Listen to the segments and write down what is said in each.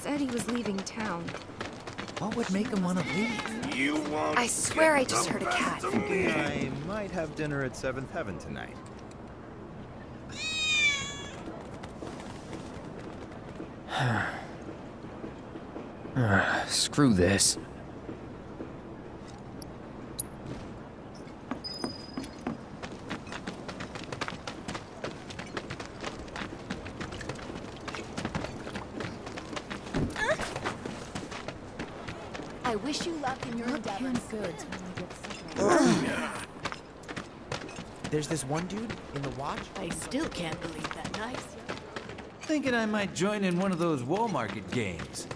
said he was leaving town. What would make him want to leave? You won't I swear I get just the heard a cat. best of me. I might have dinner at 7th Heaven tonight. Screw this. I wish you luck in your endeavors. Goods There's this one dude in the watch. I still can't believe that nice. Thinking I might join in one of those wall market games.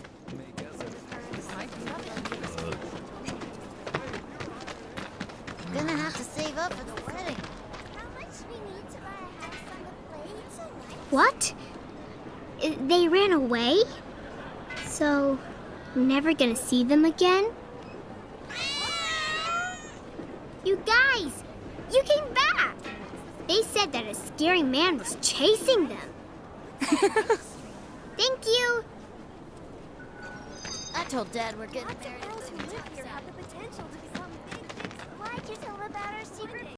Gonna have to save up for the wedding. How much we need to buy a house on the plate? What? They ran away? So, never gonna see them again? You guys! You came back! They said that a scary man was chasing them. Thank you! I told Dad we're getting married. Lots of girls who live here have the potential to become big. Why'd you tell about our secret